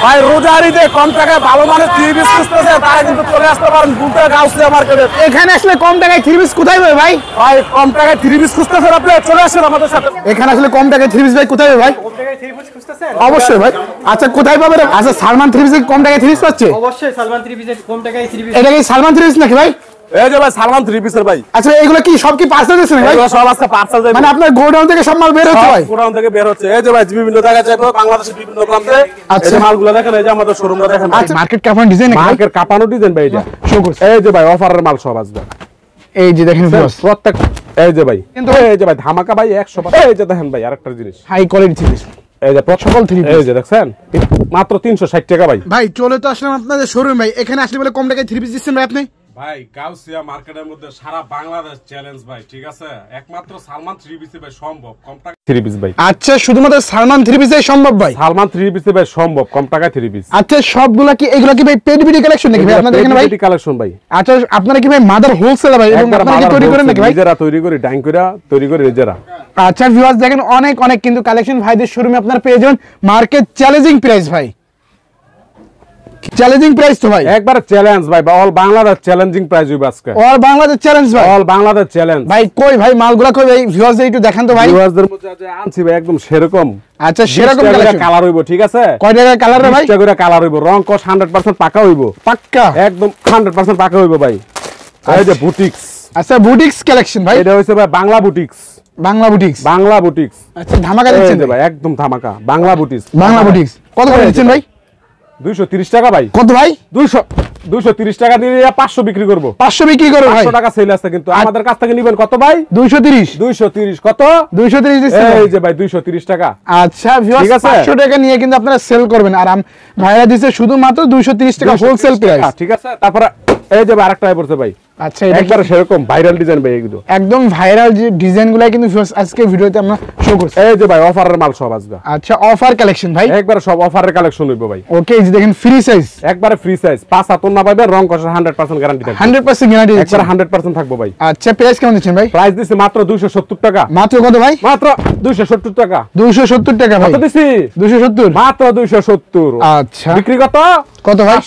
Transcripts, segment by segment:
ভাই রোজারিতে কম টাকায় ভালো মানের থ্রি পিস খুঁজতেছে তারা কিন্তু চলে আসতে পারেন বুলটা গাউসিয়া মার্কেটে। এখানে আসলে কম টাকায় থ্রি পিস কোথায় পাবে ভাই? ভাই কম টাকায় থ্রি পিস খুঁজতেছেন আপনি চলে আসেন আমাদের সাথে। এখানে আসলে কম টাকায় থ্রি পিস ভাই কোথায় পাবে ভাই? অবশ্যই ভাই। আচ্ছা কোথায় পাবে? আচ্ছা সালমান থ্রি পিস কম টাকায় থ্রি পিস পাচ্ছে? অবশ্যই সালমান থ্রি পিসের কম টাকায় থ্রি পিস। এটা কি সালমান থ্রি পিস নাকি ভাই? এই যে ভাই সালমান থ্রি পিসের ভাই। আচ্ছা এগুলো কি সব কি পার্সেল দিচ্ছেন ভাই? এগুলো সব আজকে পার্সেল যাবে মানে আপনার গোডাউন থেকে সব মাল বের হচ্ছে ভাই? গোডাউন থেকে বের হচ্ছে। এই যে ভাই বিভিন্ন জায়গায় যাবে বাংলাদেশের বিভিন্ন প্রান্তে। এই যে মালগুলো দেখেন এই যে আমাদের শোরুমটা দেখেন। আচ্ছা মার্কেট কাপানো ডিজাইন নাকি? মার্কেট কাপানো ডিজাইন ভাই এটা শো করছে। এই যে ভাই অফারের মাল সব আসবে। এই যে দেখেন প্রত্যেক এই যে ভাই কিন্তু এই যে ভাই ধামাকা ভাই 100। এই যে দেখেন ভাই আরেকটা জিনিস হাই কোয়ালিটি থ্রি পিস। এই যে সকল থ্রি পিস এই যে দেখছেন মাত্র 360 টাকা ভাই। ভাই চলে তো আসলাম আপনাদের শোরুম ভাই। এখানে আসলে বলে কম টাকায় থ্রি পিস দিচ্ছেন ভাই আপনি? ভাই গাউসিয়া মার্কেটের মধ্যে সারা বাংলাদেশ চ্যালেঞ্জ ভাই, ঠিক আছে? একমাত্র সালমান থ্রি পিসে ভাই সম্ভব কম টাকা থ্রি পিস ভাই। আচ্ছা শুধুমাত্র সালমান থ্রি পিসে সম্ভব ভাই? সালমান থ্রি পিসে ভাই সম্ভব কম টাকায় থ্রি পিস। আচ্ছা সবগুলা কি এগুলা কি ভাই পেডিবিডি কালেকশন নাকি ভাই আপনাদের এখানে ভাই? পেডিবিডি কালেকশন ভাই। আচ্ছা আপনারা কি ভাই মাদার হোলসেলার ভাই এবং আপনারা কি তৈরি করেন নাকি ভাই? নিজেরা তৈরি করি ডাইং কইরা তৈরি করি নিজেরা। আচ্ছা ভিউয়ার্স দেখেন অনেক অনেক কিন্তু কালেকশন ভাইদের শোরুমে আপনারা পেয়ে যাবেন মার্কেট চ্যালেঞ্জিং প্রাইস ভাই। চ্যালেঞ্জিং প্রাইস তো ভাই একবার চ্যালেঞ্জ ভাই অল বাংলাদেশ চ্যালেঞ্জিং প্রাইস হইব আজকে। অল বাংলাদেশ চ্যালেঞ্জ ভাই? অল বাংলাদেশ চ্যালেঞ্জ ভাই কই ভাই মালগুলা কই ভাই ভিউয়ার্স একটু দেখান তো ভাই। ভিউয়ারদের মধ্যে যে আনছি ভাই একদম সেরকম। আচ্ছা সেরকম কালার হইব ঠিক আছে? কয় টাকা কালার রে ভাই? 20 টাকা কালার হইব রং কস 100% পাকা হইব। পাক্কা একদম 100% পাকা হইব ভাই। এই যে বুটিক্স। আচ্ছা বুটিক্স কালেকশন ভাই? এটা হইছে ভাই Bangla boutiques. Bangla boutiques? Bangla boutiques. আচ্ছা ধামাকা দিচ্ছেন ভাই একদম ধামাকা বাংলা বুটিক্স। বাংলা বুটিক্স কত করে দিচ্ছেন ভাই? 230 টাকা ভাই। কত ভাই? 230 টাকা দিয়ে 500 বিক্রি করব। 500 বিক্রি করব ভাই? 500 টাকা সেল আছে কিন্তু আমাদের কাছ থেকে নেবেন কত ভাই? 230 কত? 230 দিচ্ছেন এই যে ভাই 230 টাকা। আচ্ছা ভিউয়ার্স 500 টাকা নিয়ে কিন্তু আপনারা সেল করবেন আর ভাইরা দিছে শুধুমাত্র 230 টাকা হোলসেল প্রাইস। ঠিক আছে তারপর এই যে আরেকটা পড়ছে ভাই। আচ্ছা এটা একবার সেরকম ভাইরাল ডিজাইন ভাই এগুলো একদম ভাইরাল যে ডিজাইনগুলো কিন্তু আজকে ভিডিওতে আমরা শো করছি। এই যে ভাই অফারের মাল সব আসবে। আচ্ছা অফার কালেকশন ভাই? একবার সব অফারের কালেকশন হইব ভাই। ওকে এই যে দেখেন ফ্রি সাইজ একবারে ফ্রি সাইজ 5 হাত না পাবেন রং কষা 100% গ্যারান্টি থাকবে। 100% গ্যারান্টি একবার 100% থাকবো ভাই। আচ্ছা প্রাইস কেমন দিচ্ছেন ভাই? প্রাইস দিছি মাত্র 270 টাকা। মাত্র কত ভাই? মাত্র 270 টাকা। 270 টাকা ভাই? কত দিছি? 270 মাত্র 270। আচ্ছা বিক্রি কত? কত ভাই?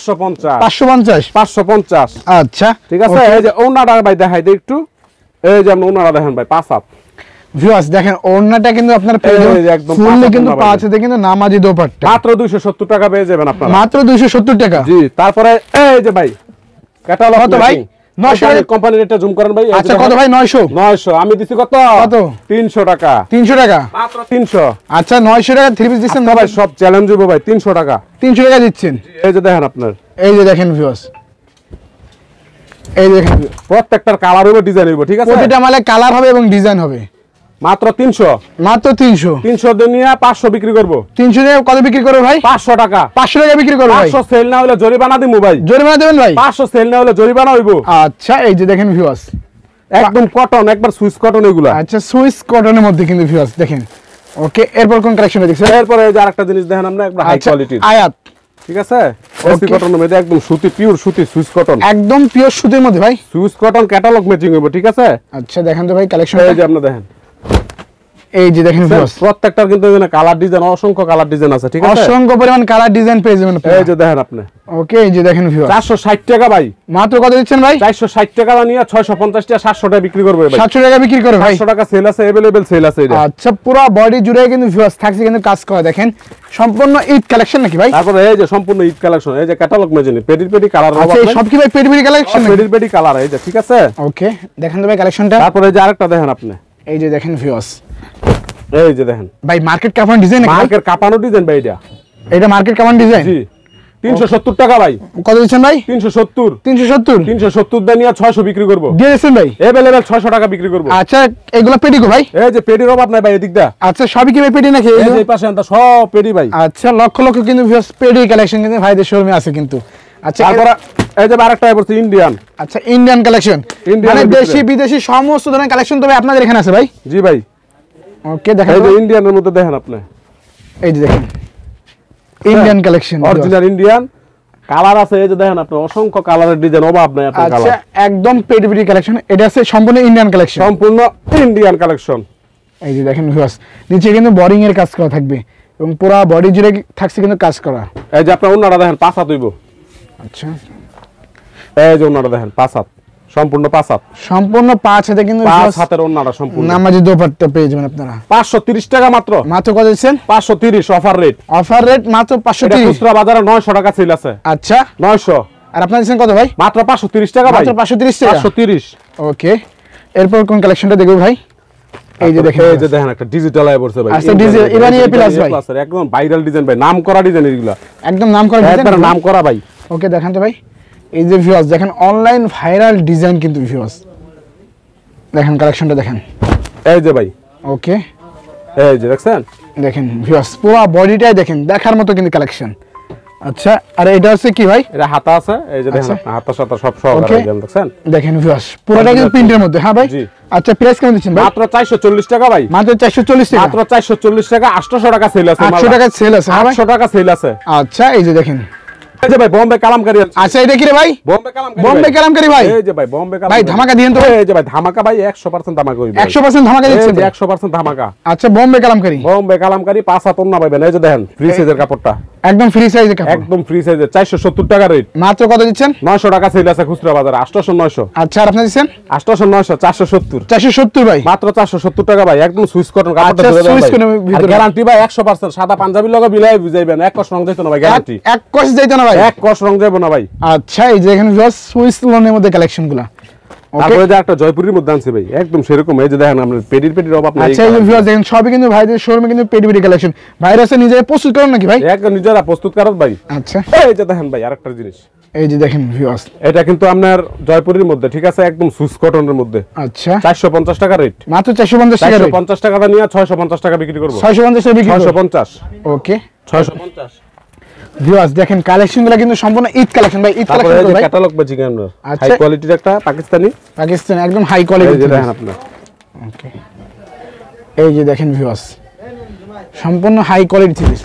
550 550। আচ্ছা ঠিক আছে এই যে ওনাটা ভাই দেখাই দেই একটু। এই যে আপনি ওনাটা দেখেন ভাই 5 হাত। ভিউয়ার্স দেখেন ওড়নাটা কিন্তু আপনার পেয়ে একদম ফুললি কিন্তু পাঁচেতে কিন্তু নামাজি দোপাট্টা মাত্র 270 টাকা পেয়ে যাবেন আপনারা। মাত্র 270 টাকা? জি তারপরে এই যে ভাই ক্যাটালগ কত ভাই? 900 কোম্পানির এটা জুম করেন ভাই। আচ্ছা কত ভাই? 900 আমি দিছি কত? কত? 300 টাকা। 300 টাকা মাত্র 300। আচ্ছা 900 টাকা থ্রি পিস দিচ্ছেন ভাই সব চ্যালেঞ্জ হইব ভাই 300 টাকা। 300 টাকা দিচ্ছেন? এই যে দেখেন আপনার এই যে দেখেন ভিউয়ার্স এই দেখেন প্রত্যেকটার কালার হইব ডিজাইন হইব ঠিক আছে? প্রতিটা মালে কালার হবে এবং ডিজাইন হবে। মাত্র 300। মাত্র 300 দিয়ে নিয়ে 500 বিক্রি করব। 300 টাকা কত বিক্রি করবে ভাই? 500 টাকা। 500 টাকা বিক্রি করবে ভাই? 500 সেল না হলে জরিমানা দিমু ভাই। জরিমানা দেবেন ভাই? 500 সেল না হলে জরিমানা হইব। আচ্ছা এই যে দেখেন ভিউয়ার্স একদম কটন একবার সুইস কটন এগুলা। আচ্ছা সুইস কটনের মধ্যে কিন্তু ভিউয়ার্স দেখেন। ওকে এরপর কোন কালেকশন দেখছেন? এরপরে এই যে আরেকটা জিনিস দেখেন আমরা একবার হাই কোয়ালিটির আয়াত ঠিক আছে? এসি কটনের মধ্যে একদম সুতি পিওর সুতি সুইস কটন একদম পিওর সুতির মধ্যে ভাই। সুইস কটন ক্যাটালগ ম্যাচিং হইব ঠিক আছে? আচ্ছা দেখেন তো ভাই কালেকশন এই যে আপনি দেখেন এই যে দেখেন ভিউয়ার্স প্রত্যেকটার কিন্তু এখানে কালার ডিজাইন অসংখ্য কালার ডিজাইন আছে ঠিক আছে? অসংখ্য পরিমাণ কালার ডিজাইন পেয়ে যাবেন এই যে দেখেন আপনি। ওকে এই যে দেখেন ভিউয়ার্স 460 টাকা ভাই। মাত্র কত দিচ্ছেন ভাই? 460 টাকা নিয়ে 650 টাকা 700 টাকা বিক্রি করবে ভাই। 700 টাকা বিক্রি করে ভাই? 700 টাকা সেল আছে अवेलेबल সেল আছে এটা। আচ্ছা পুরো বডি জুড়ে কিন্তু ভিউয়ার্স থাকছে কিন্তু কাজ করা দেখেন সম্পূর্ণ ঈদ কালেকশন নাকি ভাই? তারপরে এই যে সম্পূর্ণ ঈদ কালেকশন এই যে ক্যাটালগ ম্যাচিং পেডি কালার হবে। আচ্ছা সব কি ভাই পেডি কালেকশন? পেডি কালার এই যে ঠিক আছে? ওকে দেখেন তো ভাই কালেকশনটা। তারপরে এই যে আরেকটা দেখেন আপনি। এই যে দেখেন ভিউয়ার্স এই যে দেখেন ভাই মার্কেট কাপানো ডিজাইন নাকি? মার্কেট কাপানো ডিজাইন ভাই এটা। এটা মার্কেট কাপানো ডিজাইন? জি 370 টাকা ভাই। কত দিচ্ছেন ভাই? 370 370 দিয়ে নিয়ে 600 বিক্রি করব। দিয়ে দিচ্ছেন ভাই? अवेलेबल 600 টাকা বিক্রি করব। আচ্ছা এগুলো পেডি গো ভাই? এই যে পেডির অভাব নাই ভাই এদিক দা। আচ্ছা সবই কি ভাই পেডি নাকি? এই যে পাশে আনতা সব পেডি ভাই। আচ্ছা লক্ষ লক্ষ কিন্তু ভিউয়ার্স পেডি কালেকশন কিন্তু ভাইদের শোরুমে আছে কিন্তু। আচ্ছা তারপর এই যে আরেকটা পড়ছে ইন্ডিয়ান। আচ্ছা ইন্ডিয়ান কালেকশন মানে দেশি বিদেশি সমস্ত ধরনের কালেকশন তবে আপনাদের এখানে আছে ভাই? জি ভাই। ওকে দেখেন এই যে ইন্ডিয়ানের মধ্যে দেখেন আপনি। এই যে দেখেন Indian collection original Indian colour আছে এই যে দেখেন আপনি অসংখ্য কালারের ডিজাইন অভাব নাই আপনার কালার। আচ্ছা একদম পেডি কালেকশন এটা আছে সম্পূর্ণ ইন্ডিয়ান কালেকশন। সম্পূর্ণ ইন্ডিয়ান কালেকশন। এই যে দেখেন ভিউয়ার্স নিচে কিন্তু বোরিং এর কাজ করা থাকবে এবং পুরো বডি জুড়ে থাকছে কিন্তু কাজ করা। এই যে আপনার ওন্নাটা দেখেন 5 হাত হইব। আচ্ছা এই যে ওন্নাটা দেখেন 5 হাত, সম্পূর্ণ 5 হাত, সম্পূর্ণ 5 হাতে কিন্তু 5 হাতের ওন্নাটা সম্পূর্ণ। নামাজি দোপাট্টা পেয়ে যাবেন আপনারা 530 টাকা মাত্র। মাত্র কত দিচ্ছেন? 530 অফার রেট। অফার রেট মাত্র এটা 530। খুচরা বাজারে 900 টাকা সেল আছে। আচ্ছা 900 আর আপনারা দিচ্ছেন কত ভাই? মাত্র 530 টাকা ভাই। মাত্র 530 টাকা। 530। ওকে, এরপর কোন কালেকশনটা দেখব ভাই? এই যে দেখেন, এই যে দেখেন একটা ডিজিটাল আই পড়ছে ভাই। আচ্ছা ডিজাইন ইরানি এ প্লাস ভাই, একদম ভাইরাল ডিজাইন ভাই, নাম করা ডিজাইন এগুলা, একদম নাম করা ডিজাইন, একবার নাম করা ভাই। ওকে দেখান তো ভাই। এই যে ভিউয়ার্স দেখেন অনলাইন ভাইরাল ডিজাইন কিন্তু ভিউয়ার্স দেখেন, কালেকশনটা দেখেন। এই যে ভাই, ওকে এই যে দেখছেন, দেখেন ভিউয়ার্স পুরো বডিটাই দেখেন, দেখার মতো কিন্তু কালেকশন। আচ্ছা আর এটা হচ্ছে কি ভাই? এটা হাতা আছে, এই যে দেখেন হাতা সাতা সব সহকারে দেখছেন। দেখেন ভিউয়ার্স পুরোটা কিন্তু প্রিন্টের মধ্যে। হ্যাঁ ভাই, আচ্ছা প্রাইস কেমন দিচ্ছেন ভাই? মাত্র 440 টাকা ভাই। মাত্র 440 টাকা। মাত্র 440 টাকা। 800 টাকা সেল আছে। 800 টাকা সেল আছে। হ্যাঁ ভাই 800 টাকা সেল আছে। আচ্ছা এই যে দেখেন, এই যে ভাই বোম্বে কালামকারী আছে। আচ্ছা এটা কি রে ভাই? বোম্বে কালামকারী। বোম্বে কালামকারী ভাই। এই যে ভাই বোম্বে কালামকারী ভাই ধামাকা দিয়েন তো। এই যে ভাই ধামাকা ভাই, 100% ধামাকা হইবে। 100% ধামাকা দিচ্ছেন ভাই। 100% ধামাকা। আচ্ছা বোম্বে কালামকারী। বোম্বে কালামকারী 5 হাত ওন্না পাবেন। এই যে দেখেন ফ্রি সাইজের কাপড়টা, একদম ফ্রি সাইজের কাপড়, একদম ফ্রি সাইজের। 470 টাকা রেট। মাত্র কত দিচ্ছেন? 900 টাকা সেল আছে খুচরা বাজারে। 800 900। আচ্ছা আর আপনি দিচ্ছেন? 800 900 470। 470 ভাই। মাত্র 470 টাকা ভাই। একদম সুইচ কটন কাপড়টা আচ্ছা, ধরে দেন সুইচ ভাই। কটনের ভিতরে। আর গ্যারান্টি ভাই 100%। সাদা পাঞ্জাবি লগে বিলাই বুঝাইবেন, এক কস রং যাইতো না ভাই, গ্যারান্টি। এক কষ যাইতো না ভাই। এক কস রং যাইবো না ভাই। আচ্ছা এই যে এখানে ভিউয়ার্স সুইস লোনের মধ্যে কালেকশনগুলো। ওকে তারপরে যে একটা জয়পুরের মধ্যে আনছে ভাই, একদম সেরকম। এই যে দেখেন আপনার পেডির অভাব নাই। আচ্ছা এই যে ভিউয়ার্স দেখেন সবই কিন্তু ভাইদের শোরুমে কিন্তু পেডি কালেকশন। ভাইরা আছে নিজে প্রস্তুত করেন নাকি ভাই? একদম নিজেরা প্রস্তুত কারত ভাই। আচ্ছা এই যে দেখেন ভাই আরেকটা জিনিস, এই যে দেখেন ভিউয়ার্স, এটা কিন্তু আপনার জয়পুরের মধ্যে, ঠিক আছে, একদম সুইচ কটনের মধ্যে। আচ্ছা 450 টাকা রেট। মাত্র 450 টাকা রেট। 450 টাকা নিয়ে 650 টাকা বিক্রি করব। 650 টাকা বিক্রি করব। 650। ওকে 650। ভিউয়ার্স দেখেন কালেকশনগুলো কিন্তু সম্পূর্ণ ঈদ কালেকশন ভাই। ঈদ তারপরে কালেকশন এই যে ভাই ক্যাটালগ বা চিকেন আচ্ছা। হাই কোয়ালিটির একটা পাকিস্তানি, পাকিস্তান একদম হাই এই কোয়ালিটি। যে দেখেন আপনার। ওকে এই যে দেখেন ভিউয়ার্স সম্পূর্ণ হাই কোয়ালিটি থ্রি।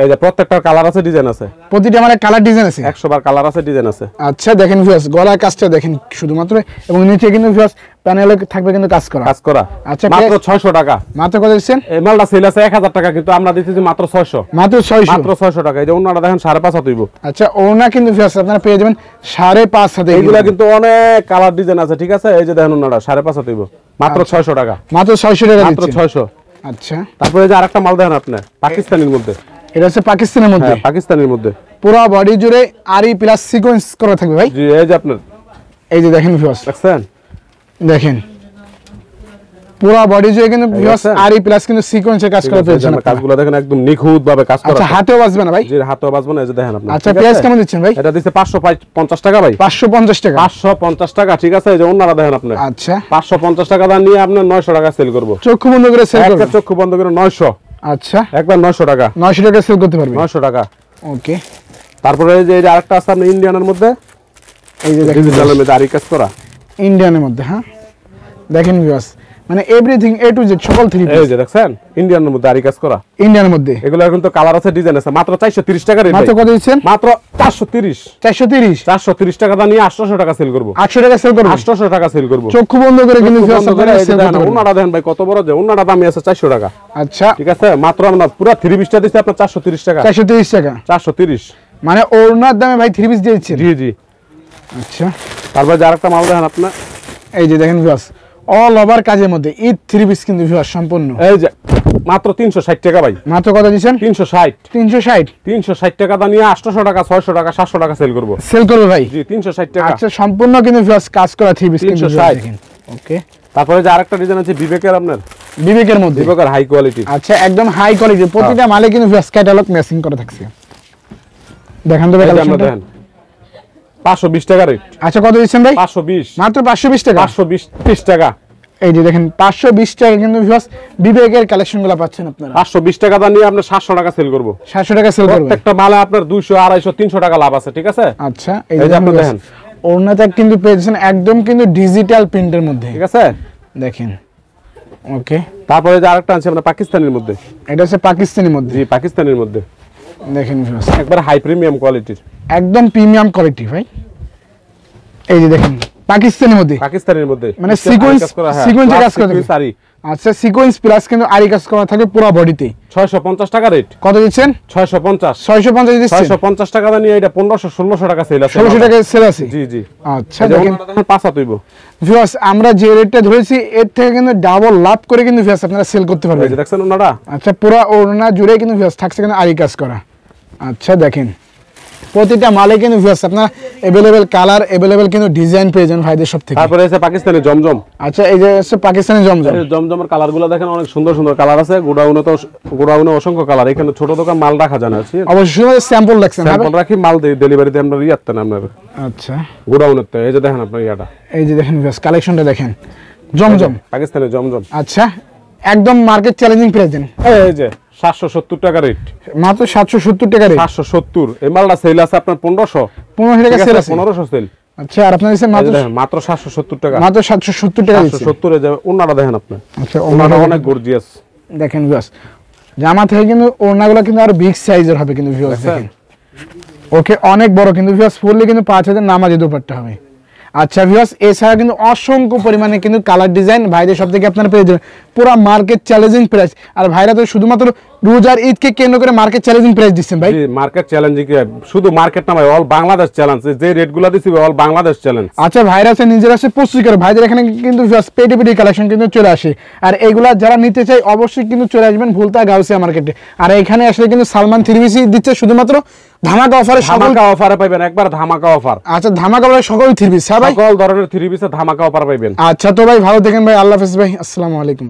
এই যে প্রত্যেকটার কালার আছে, ডিজাইন আছে, প্রতিটা মানে কালার ডিজাইন আছে। 100 বার কালার আছে, ডিজাইন আছে। আচ্ছা দেখেন ভিউয়ার্স গলার কাজটা দেখেন শুধুমাত্র, এবং নিচে কিন্তু ভিউয়ার্স প্যানেলে থাকবে কিন্তু কাজ করা। কাজ করা। আচ্ছা, মাত্র 600 টাকা। মাত্র কত দিচ্ছেন? এই মালটা সেল আছে 1000 টাকা, কিন্তু আমরা দিতেছি মাত্র 600। মাত্র 600। মাত্র 600 টাকা। এই যে ওনাটা দেখেন 5.5 হাত হইব। আচ্ছা ওনা কিন্তু ভিউয়ার্স আপনারা পেয়ে যাবেন 5.5 হাতে। এইগুলা কিন্তু অনেক কালার ডিজাইন আছে, ঠিক আছে। এই যে দেখেন ওনাটা 5.5 হাত হইব, মাত্র 600 টাকা। মাত্র 600 টাকা মাত্র দিচ্ছেন। 600। আচ্ছা তারপরে যে আরেকটা মাল দেখেন আপনি, পাকিস্তানির মধ্যে। এটা হচ্ছে পাকিস্তানের মধ্যে। হ্যাঁ পাকিস্তানির মধ্যে পুরো বডি জুড়ে আরি প্লাস সিকোয়েন্স করা থাকবে ভাই। জি এই যে আপনার এই যে দেখেন ভিউয়ার্স, দেখছেন, দেখেন পুরো বডি জুড়ে কিন্তু ভিউয়ার্স দেখছেন? আরি প্লাস কিন্তু সিকোয়েন্সের কাজ করা পেয়েছেন আপনারা। কাজগুলো দেখেন একদম নিখুঁত ভাবে কাজ করা। আচ্ছা হাতেও বাজবে না ভাই? জি হাতেও বাজবে না। এই যে দেখেন আপনি। আচ্ছা প্রাইস কেমন দিচ্ছেন ভাই? এটা দিচ্ছে 550 টাকা ভাই। 550 টাকা। 550 টাকা, ঠিক আছে। এই যে ওনারা দেখেন আপনি। আচ্ছা 550 টাকা দাম নিয়ে আপনি 900 টাকা সেল করব। চক্ষু বন্ধ করে সেল একটা করবেন? চক্ষু বন্ধ করে 900। আচ্ছা একবার 900 টাকা। 900 টাকা সেল করতে পারবেন। 900 টাকা। ওকে তারপরে এই যে আরেকটা আছে আপনার ইন্ডিয়ানের মধ্যে, এই যে দেখেন ডিজিটালের মধ্যে আরি কাজ করা। ইন্ডিয়ানের মধ্যে। হ্যাঁ দেখেন ভিউয়ার্স মানে এভরিথিং এ টু জেড সকল থ্রি এই যে দেখছেন ইন্ডিয়ানের মধ্যে আরি কাজ করা। ইন্ডিয়ানের মধ্যে এগুলো কিন্তু কালার আছে, ডিজাইন আছে। মাত্র 430 টাকা রেট। মাত্র কত দিচ্ছেন? মাত্র 430। 430। 430 টাকা দাম নিয়ে 800 টাকা সেল করব। 800 টাকা সেল করবেন? 800 টাকা সেল করব। চক্ষু বন্ধ করে কিন্তু ভিউয়ার্স আপনারা সেল করতে পারবেন। ওনারা দেখেন ভাই কত বড়, যে ওনারা দামি আছে 400 টাকা। আচ্ছা ঠিক আছে, মাত্র আমরা পুরো 3 পিসটা দিচ্ছি আপনার 430 টাকা। 430 টাকা 430 মানে ওনার দামে ভাই থ্রি পিস দিয়ে দিচ্ছেন? জি জি। আচ্ছা তারপর যে আরেকটা মাল দেখেন আপনার, এই যে দেখেন ভিউয়ার্স অল ওভার কাজের মধ্যে ঈদ থ্রি পিস কিন্তু ভিউয়ার্স সম্পূর্ণ। এই যে মাত্র 360 টাকা ভাই। মাত্র কত দিচ্ছেন? 360। 360। 360 টাকা দাম নিয়ে 800 টাকা 600 টাকা 700 টাকা সেল করব। সেল করবে ভাই? জি 360 টাকা। আচ্ছা সম্পূর্ণ কিন্তু ভিউয়ার্স কাজ করা থ্রি পিস কিন্তু 360 দেখেন। ওকে তারপরে যে আরেকটা ডিজাইন আছে বিবেকের, আপনার বিবেকের মধ্যে। বিবেকের হাই কোয়ালিটি। আচ্ছা একদম হাই কোয়ালিটি, প্রতিটা মালে কিন্তু ভিউয়ার্স ক্যাটালগ ম্যাচিং করা থাকছে। দেখান তো ভাই আমরা কালেকশনটা। দেখেন 520 টাকা রেট। আচ্ছা কত দিচ্ছেন ভাই? 520। মাত্র 520 টাকা। 520 টাকা। এই যে দেখেন 520 টাকা কিন্তু ভিউয়ার্স বিবেকের কালেকশনগুলো পাচ্ছেন আপনারা। 520 টাকা দাম নিয়ে আপনি 700 টাকা সেল করব। 700 টাকা সেল করবেন? প্রত্যেকটা মালে আপনার 200 250 300 টাকা লাভ আছে, ঠিক আছে। আচ্ছা এই এই যে যে আপনি আপনি দেখেন দেখেন ওড়নাটা কিন্তু পেয়েছেন একদম কিন্তু ডিজিটাল প্রিন্টের মধ্যে, ঠিক আছে। দেখেন। ওকে তারপরে যে আরেকটা আছে আপনার পাকিস্তানের মধ্যে। এটা হচ্ছে পাকিস্তানের মধ্যে। জি পাকিস্তানের মধ্যে দেখেন ভিউয়ার্স একবার হাই প্রিমিয়াম কোয়ালিটির, একদম প্রিমিয়াম কোয়ালিটি ভাই। এই যে দেখেন পাকিস্তানের মধ্যে পাকিস্তানের মধ্যে মানে সিকোয়েন্স সিকোয়েন্সে কাজ করে সারি আচ্ছা সিকোয়েন্স প্লাস কিন্তু আরি কাজ করা থাকে পুরো বডিতে। 650 টাকা রেট। কত দিচ্ছেন? 650। 650 দিচ্ছেন। 650 টাকা দিয়ে নিয়ে এটা 1500-1600 টাকা সেল আছে। 1600 টাকা সেল আছে। জি জি। আচ্ছা দেখেন পাঁচা তুইব। ভিউয়ার্স আমরা যে রেটটা ধরেছি এর থেকে কিন্তু ডাবল লাভ করে কিন্তু ভিউয়ার্স আপনারা সেল করতে পারবেন। এই যে দেখছেন ওনারা। আচ্ছা পুরো ওড়না জুড়ে কিন্তু ভিউয়ার্স থাকছে কিন্তু আরি কাজ করা। আচ্ছা দেখেন প্রতিটা মালে কিন্তু ভিউয়ার্স আপনারা अवेलेबल কালার अवेलेबल কিন্তু ডিজাইন পেয়ে যান ভাইদের সব থেকে। তারপরে আছে পাকিস্তানি জমজম। আচ্ছা এই যে আছে পাকিস্তানি জমজম। এই জমজমের কালারগুলো দেখেন অনেক সুন্দর সুন্দর কালার আছে। গোডাউনে অসংখ্য কালার। এখানে ছোট দোকান মাল রাখা যায় না। অবশ্যই স্যাম্পল রাখছেন। স্যাম্পল রাখি মাল ডেলিভারিতে আমরা ইয়াতেন আপনার। আচ্ছা গোডাউনেতে এই যে দেখেন আপনার ইয়াটা। এই যে দেখেন ভিউয়ার্স কালেকশনটা দেখেন জমজম পাকিস্তানি জমজম। আচ্ছা একদম মার্কেট চ্যালেঞ্জিং প্রাইস দেন। এই যে 770 টাকা রেট। মাত্র 770 টাকা রেট। 770। এই মালটা সেল আছে আপনার 1500 টাকা সেল আছে। 1500 সেল। আচ্ছা আর আপনার কাছে মাত্র 770 টাকা। মাত্র 770 টাকা দিচ্ছেন। 770 এ যাবে। ওনাটা দেখেন আপনি। আচ্ছা ওনাটা অনেক গর্জিয়াস। দেখেন ভিউয়ার্স জামা থেকে কিন্তু ওড়নাগুলো কিন্তু আরো বিগ সাইজের হবে কিন্তু ভিউয়ার্স দেখেন। ওকে অনেক বড় কিন্তু ভিউয়ার্স ফুললি কিন্তু 5000 নামাজি দুপাট্টা হবে। আচ্ছা ভিউয়ার্স এছাড়া কিন্তু অসংখ্য পরিমাণে কিন্তু কালার ডিজাইন ভাইদের সব থেকে আপনারা পেয়ে যাবেন পুরো মার্কেট চ্যালেঞ্জিং প্রাইস। আর ভাইরা তো শুধুমাত্র রোজার ঈদকে কেন্দ্র করে মার্কেট চ্যালেঞ্জিং প্রাইস দিচ্ছেন ভাই। জি মার্কেট চ্যালেঞ্জিং শুধু মার্কেট না ভাই অল বাংলাদেশ চ্যালেঞ্জ। যে রেটগুলো দিছি অল বাংলাদেশ চ্যালেঞ্জ। আচ্ছা ভাইরা আছে নিজেরা আছে প্রস্তুত করে ভাইদের এখানে কিন্তু পেটি পেটি কালেকশন কিন্তু চলে আসে। আর এইগুলা যারা নিতে চাই অবশ্যই কিন্তু চলে আসবেন ভুলতা গাউসিয়া মার্কেটে। আর এখানে আসলে কিন্তু সালমান থ্রিপিসি দিচ্ছে শুধুমাত্র ধামাকা অফারে। ধামাকা অফারে পাবেন একবার ধামাকা অফার। আচ্ছা ধামাকা অফারে সকল থ্রি পিস। হ্যাঁ ভাই সকল ধরনের থ্রি পিসে ধামাকা অফার পাবেন। আচ্ছা তো ভাই ভালো দেখেন ভাই। আল্লাহ হাফেজ ভাই। আসসালামু আলাইকুম।